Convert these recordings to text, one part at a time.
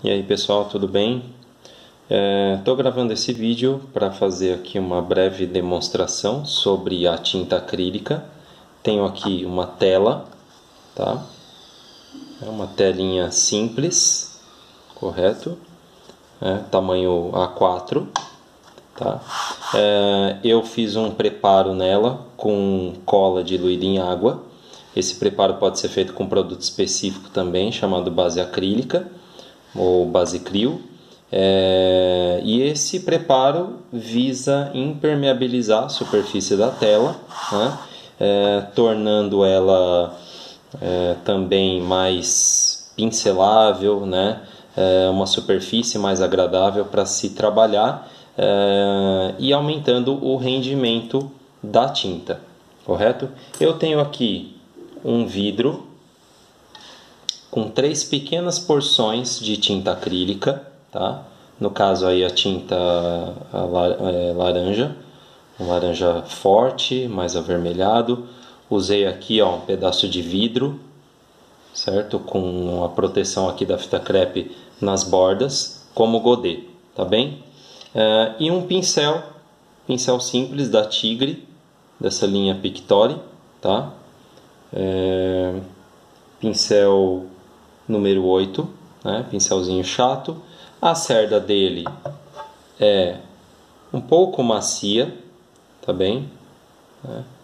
E aí pessoal, tudo bem? Estou gravando esse vídeo para fazer aqui uma breve demonstração sobre a tinta acrílica. Tenho aqui uma tela, tá? É uma telinha simples, correto? Tamanho A4, tá? Eu fiz um preparo nela com cola diluída em água. Esse preparo pode ser feito com produto específico também, chamado base acrílica ou base Crio. E esse preparo visa impermeabilizar a superfície da tela, né? Tornando ela também mais pincelável, né? Uma superfície mais agradável para se trabalhar e aumentando o rendimento da tinta, correto? Eu tenho aqui um vidro com 3 pequenas porções de tinta acrílica, tá? No caso aí a tinta laranja, um laranja forte, mais avermelhado. Usei aqui um pedaço de vidro, certo? Com a proteção aqui da fita crepe nas bordas, como godê, tá bem? E um pincel simples da Tigre, dessa linha Pictory, tá? Pincel número 8, né? Pincelzinho chato. A cerda dele é um pouco macia, tá bem?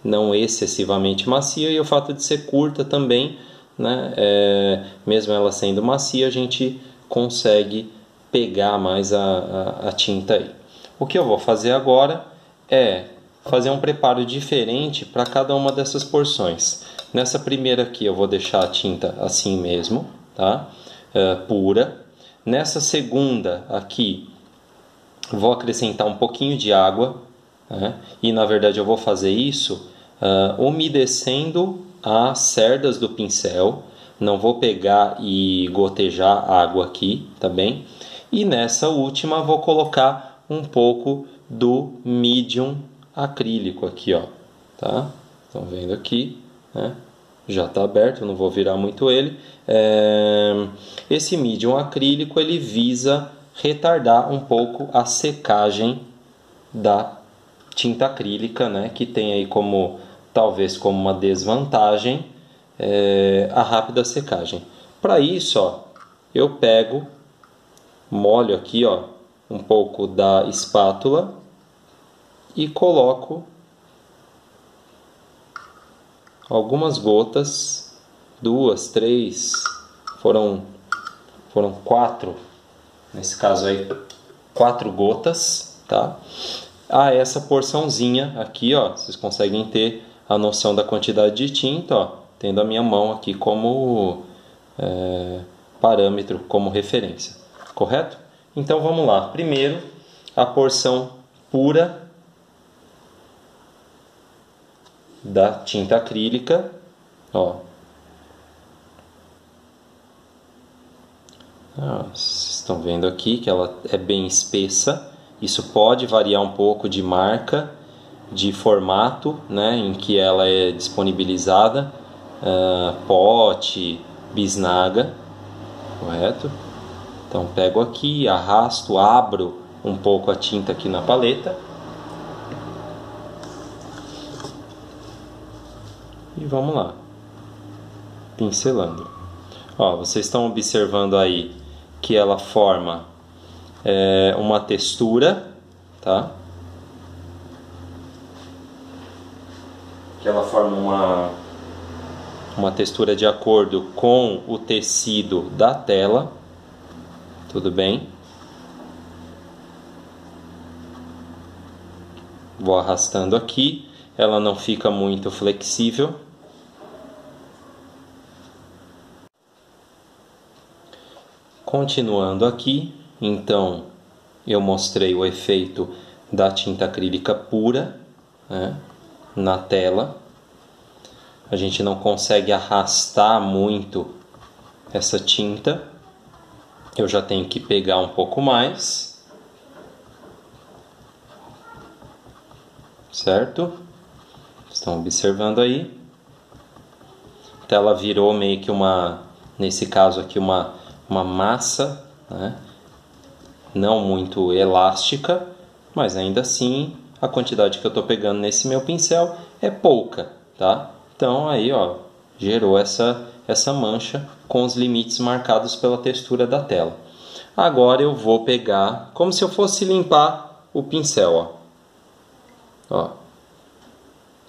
Não excessivamente macia, e o fato de ser curta também, né? Mesmo ela sendo macia, a gente consegue pegar mais a tinta aí. O que eu vou fazer agora é fazer um preparo diferente para cada uma dessas porções. Nessa primeira aqui eu vou deixar a tinta assim mesmo, tá? Pura. Nessa segunda aqui vou acrescentar um pouquinho de água, né? E na verdade eu vou fazer isso umedecendo as cerdas do pincel. Não vou pegar e gotejar água aqui, tá bem? E nessa última vou colocar um pouco do medium acrílico aqui, ó, tá? Estão vendo aqui, né? Já está aberto, não vou virar muito ele. Esse medium acrílico ele visa retardar um pouco a secagem da tinta acrílica, né? Que tem aí talvez como uma desvantagem a rápida secagem. Para isso, ó, eu pego, molho aqui, ó, um pouco da espátula e coloco algumas gotas, 2, 3, foram 4, nesse caso aí 4 gotas, tá? Essa porçãozinha aqui, ó, vocês conseguem ter a noção da quantidade de tinta, ó, tendo a minha mão aqui como parâmetro, como referência, correto? Então vamos lá, primeiro a porção pura da tinta acrílica, ó. Vocês estão vendo aqui que ela é bem espessa. Isso pode variar um pouco de marca, de formato, né, em que ela é disponibilizada, pote, bisnaga, correto? Então pego aqui, arrasto, abro um pouco a tinta aqui na paleta. E vamos lá, pincelando. Ó, vocês estão observando aí que ela forma uma textura, tá? Que ela forma uma textura de acordo com o tecido da tela, tudo bem? Vou arrastando aqui, ela não fica muito flexível. Continuando aqui, então eu mostrei o efeito da tinta acrílica pura, né, na tela. A gente não consegue arrastar muito essa tinta. Eu já tenho que pegar um pouco mais, certo? Estão observando aí? A tela virou meio que nesse caso aqui, uma massa né? Não muito elástica, mas ainda assim a quantidade que eu estou pegando nesse meu pincel é pouca, tá? Então aí, ó, gerou essa mancha com os limites marcados pela textura da tela. Agora eu vou pegar, como se eu fosse limpar o pincel, ó. Ó.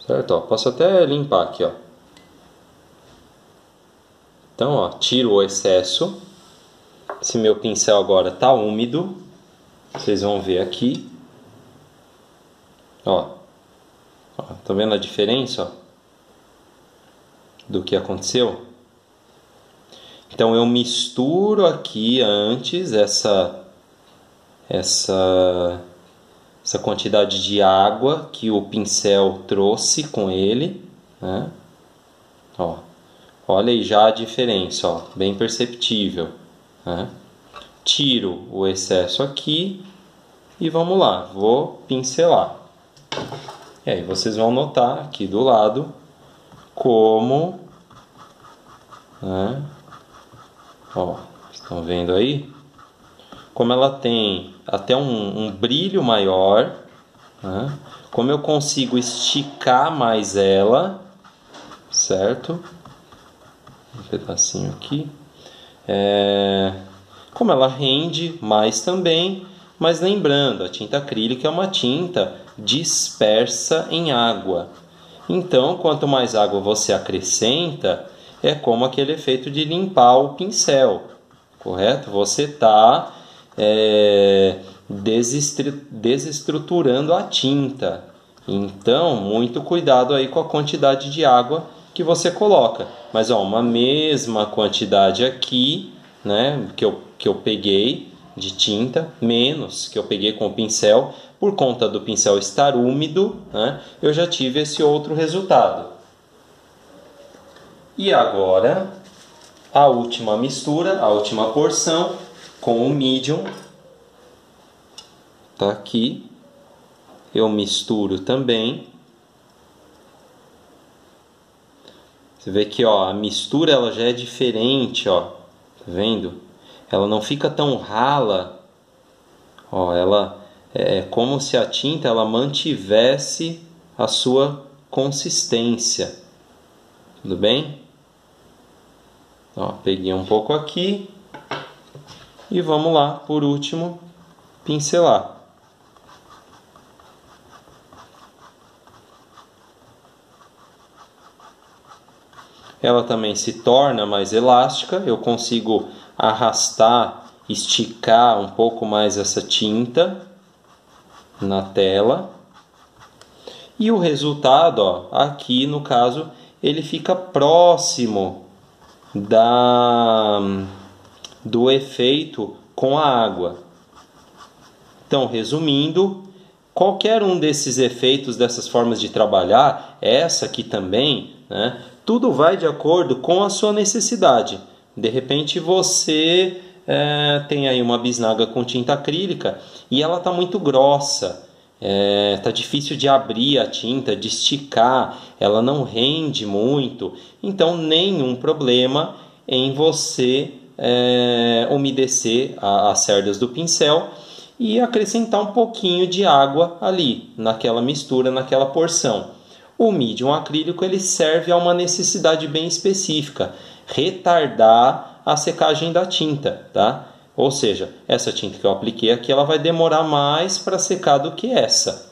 Certo? Ó, posso até limpar aqui, ó. Então, ó, tiro o excesso. Esse meu pincel agora está úmido. Vocês vão ver aqui. Ó. Ó, tá vendo a diferença, ó, do que aconteceu? Então eu misturo aqui antes essa quantidade de água que o pincel trouxe com ele, né? Ó, olha aí já a diferença, ó, bem perceptível, né? Tiro o excesso aqui e vamos lá, vou pincelar. E aí vocês vão notar aqui do lado como, né? Ó, estão vendo aí? Como ela tem até um brilho maior, né? Como eu consigo esticar mais ela, certo? Um pedacinho aqui. Como ela rende mais também, mas lembrando, a tinta acrílica é uma tinta dispersa em água. Então, quanto mais água você acrescenta, é como aquele efeito de limpar o pincel, correto? Você está desestruturando a tinta. Então, muito cuidado aí com a quantidade de água que você coloca. Mas ó, uma mesma quantidade aqui, né, que eu peguei de tinta, menos que eu peguei com o pincel, por conta do pincel estar úmido, né, eu já tive esse outro resultado. E agora, a última mistura, a última porção com o medium. Tá aqui. Eu misturo também. Você vê que, ó, a mistura ela já é diferente, ó. Tá vendo? Ela não fica tão rala. Ó, ela é como se a tinta ela mantivesse a sua consistência. Tudo bem? Ó, peguei um pouco aqui. E vamos lá, por último, pincelar. Ela também se torna mais elástica, eu consigo arrastar, esticar um pouco mais essa tinta na tela. E o resultado, ó, aqui no caso, ele fica próximo do efeito com a água. Então, resumindo, qualquer um desses efeitos, dessas formas de trabalhar, essa aqui também, né? Tudo vai de acordo com a sua necessidade. De repente você tem aí uma bisnaga com tinta acrílica e ela está muito grossa. Está difícil de abrir a tinta, de esticar, ela não rende muito. Então nenhum problema em você umedecer as cerdas do pincel e acrescentar um pouquinho de água ali, naquela mistura, naquela porção. O medium acrílico ele serve a uma necessidade bem específica, retardar a secagem da tinta, tá? Ou seja, essa tinta que eu apliquei aqui, ela vai demorar mais para secar do que essa.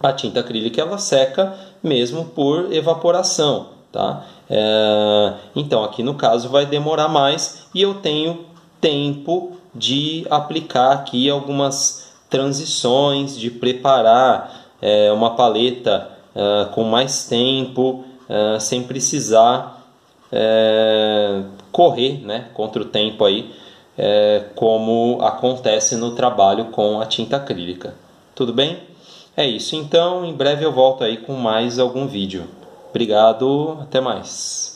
A tinta acrílica ela seca mesmo por evaporação, tá? Então aqui no caso vai demorar mais e eu tenho tempo de aplicar aqui algumas transições, de preparar uma paleta com mais tempo, sem precisar correr, né, contra o tempo aí, como acontece no trabalho com a tinta acrílica. Tudo bem? É isso então, em breve eu volto aí com mais algum vídeo. Obrigado, até mais.